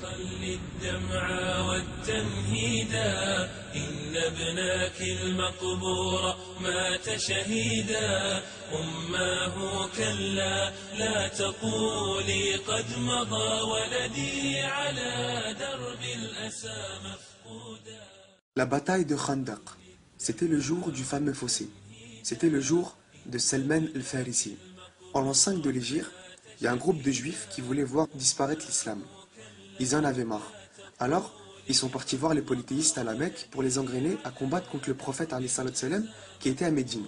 خل الدمع والتنهيدا إن ابنك المقبور مات شهيدا أماه كلا لا تقولي قد مضى ولدي على درب الأسى مفقودا. La bataille de Khandaq, c'était le jour du fameux fossé. C'était le jour de Salman al-Farisi. En l'an 5 de l'Hégire, il y a un groupe de juifs qui voulaient voir disparaître l'islam. Ils en avaient marre. Alors, ils sont partis voir les polythéistes à la Mecque pour les engrainer à combattre contre le prophète alayhi salam qui était à Médine.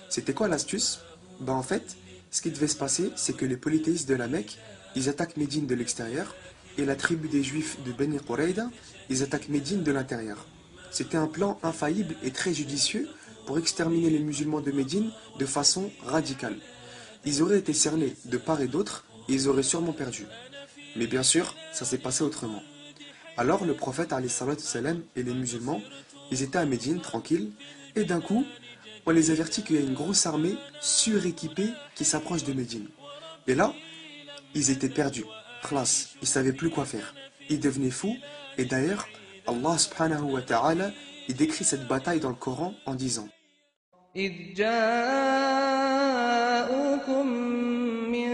C'était quoi l'astuce? En fait, ce qui devait se passer, c'est que les polythéistes de la Mecque, ils attaquent Médine de l'extérieur, et la tribu des juifs de Beni Quraïda, ils attaquent Médine de l'intérieur. C'était un plan infaillible et très judicieux pour exterminer les musulmans de Médine de façon radicale. Ils auraient été cernés de part et d'autre, et ils auraient sûrement perdu. Mais bien sûr, ça s'est passé autrement. Alors le prophète alayhi salam et les musulmans, ils étaient à Médine, tranquilles, et d'un coup, on les avertit qu'il y a une grosse armée suréquipée qui s'approche de Médine. Et là, ils étaient perdus. Khlas, ils ne savaient plus quoi faire. Ils devenaient fous, et d'ailleurs, Allah subhanahu wa ta'ala, il décrit cette bataille dans le Coran en disant إذ جاءوكم من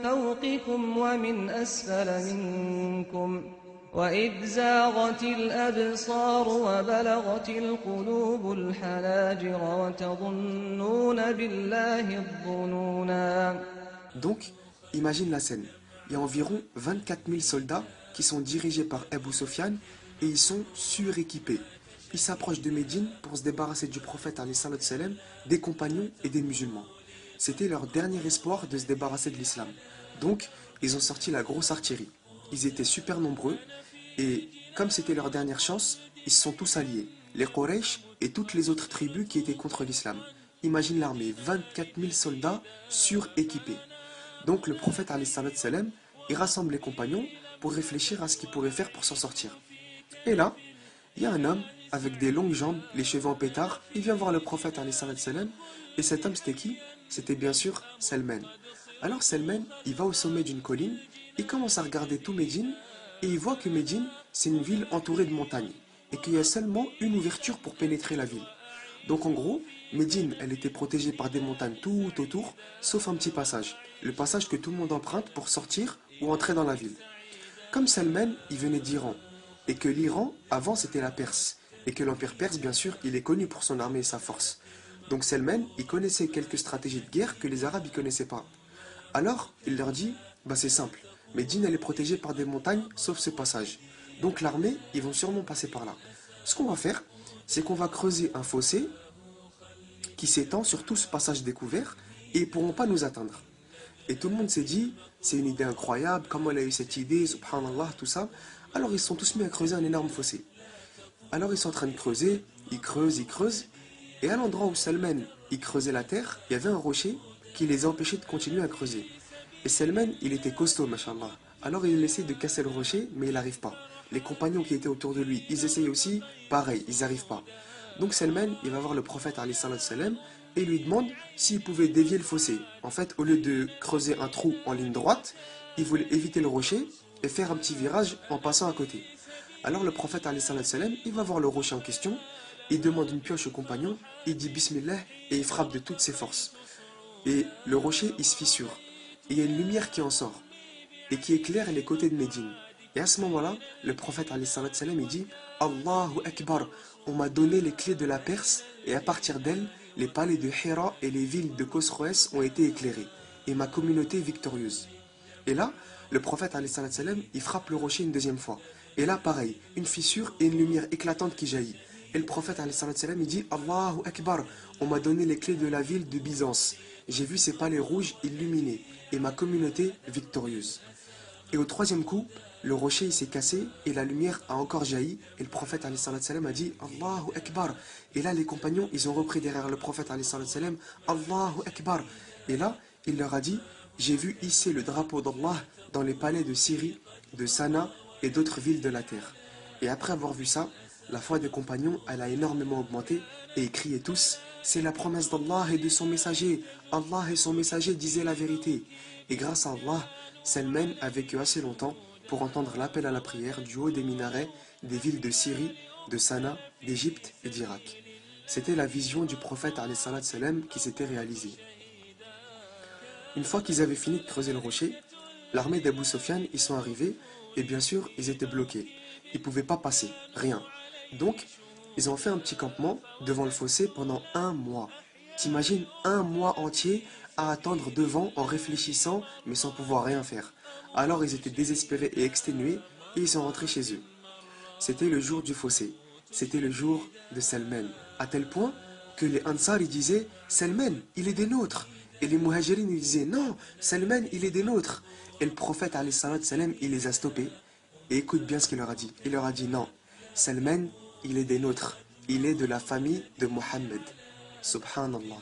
فوقكم ومن أسفل منكم وإذ زاغت الأبصار وبلغت القلوب الحناجر وتظنون بالله الظنونا. Donc, imagine la scène. Il y a environ 24 000 soldats qui sont dirigés par Abu Sufyan et ils sont suréquipés. Ils s'approchent de Médine pour se débarrasser du prophète alayhi salam, des compagnons et des musulmans. C'était leur dernier espoir de se débarrasser de l'islam. Donc, ils ont sorti la grosse artillerie. Ils étaient super nombreux et comme c'était leur dernière chance, ils se sont tous alliés, les Quraysh et toutes les autres tribus qui étaient contre l'islam. Imagine l'armée, 24 000 soldats suréquipés. Donc le prophète alayhi salam, il rassemble les compagnons pour réfléchir à ce qu'il pourrait faire pour s'en sortir. Et là, il y a un homme avec des longues jambes, les cheveux en pétard, il vient voir le prophète alayhi salam, et cet homme c'était qui? C'était bien sûr Salman. Alors Salman, il va au sommet d'une colline, il commence à regarder tout Médine, et il voit que Médine, c'est une ville entourée de montagnes, et qu'il y a seulement une ouverture pour pénétrer la ville. Donc en gros, Médine, elle était protégée par des montagnes tout autour, sauf un petit passage. Le passage que tout le monde emprunte pour sortir ou entrer dans la ville. Comme Salman, il venait d'Iran, et que l'Iran, avant, c'était la Perse, et que l'Empire perse, bien sûr, il est connu pour son armée et sa force. Donc Salman, il connaissait quelques stratégies de guerre que les Arabes ne connaissaient pas. Alors, il leur dit, c'est simple, Médine, elle est protégée par des montagnes, sauf ce passage. Donc l'armée, ils vont sûrement passer par là. Ce qu'on va faire, c'est qu'on va creuser un fossé qui s'étend sur tout ce passage découvert, et ils ne pourront pas nous atteindre. Et tout le monde s'est dit, c'est une idée incroyable, comment elle a eu cette idée, subhanallah, tout ça. Alors ils se sont tous mis à creuser un énorme fossé. Alors ils sont en train de creuser, ils creusent, et à l'endroit où Salman, il creusait la terre, il y avait un rocher qui les a empêchés de continuer à creuser. Et Salman, il était costaud, machallah. Alors il essaie de casser le rocher, mais il n'arrive pas. Les compagnons qui étaient autour de lui, ils essayent aussi, pareil, ils n'arrivent pas. Donc Salman, il va voir le prophète alayhi salam, et il lui demande s'il pouvait dévier le fossé. En fait, au lieu de creuser un trou en ligne droite, il voulait éviter le rocher et faire un petit virage en passant à côté. Alors le prophète alayhi salam, il va voir le rocher en question, il demande une pioche au compagnon, il dit Bismillah et il frappe de toutes ses forces. Et le rocher, il se fissure. Et il y a une lumière qui en sort et qui éclaire les côtés de Médine. Et à ce moment-là, le prophète alayhi salam, il dit Allahu Akbar, on m'a donné les clés de la Perse et à partir d'elle, les palais de Hira et les villes de Khosroès ont été éclairés et ma communauté victorieuse. Et là, le prophète alayhi salam, il frappe le rocher une deuxième fois. Et là, pareil, une fissure et une lumière éclatante qui jaillit. Et le prophète alayhi salam, il dit Allahu Akbar, on m'a donné les clés de la ville de Byzance. J'ai vu ces palais rouges illuminés et ma communauté victorieuse. Et au troisième coup, le rocher il s'est cassé et la lumière a encore jailli. Et le prophète alayhi salam a dit Allahu Akbar. Et là, les compagnons, ils ont repris derrière le prophète alayhi salam Allahu Akbar. Et là, il leur a dit j'ai vu hisser le drapeau d'Allah dans les palais de Syrie, de Sanaa et d'autres villes de la terre. Et après avoir vu ça, la foi des compagnons, elle a énormément augmenté et ils criaient tous c'est la promesse d'Allah et de son messager. Allah et son messager disaient la vérité. Et grâce à Allah, Salman a vécu assez longtemps pour entendre l'appel à la prière du haut des minarets des villes de Syrie, de Sanaa, d'Égypte et d'Irak. C'était la vision du prophète alayhi salat salam qui s'était réalisée. Une fois qu'ils avaient fini de creuser le rocher, l'armée d'Abu Sofyan y sont arrivés et bien sûr ils étaient bloqués. Ils ne pouvaient pas passer, rien. Donc ils ont fait un petit campement devant le fossé pendant 1 mois. T'imagines 1 mois entier à attendre devant en réfléchissant mais sans pouvoir rien faire. Alors ils étaient désespérés et exténués et ils sont rentrés chez eux. C'était le jour du fossé. C'était le jour de Salman. À tel point que les Ansar ils disaient Salman, il est des nôtres. Et les Muhajirin ils disaient non, Salman, il est des nôtres. Et le prophète alayhi salam, il les a stoppés. Et écoute bien ce qu'il leur a dit. Il leur a dit non, Salman, il est des nôtres. Il est de la famille de Mohammed. Subhanallah.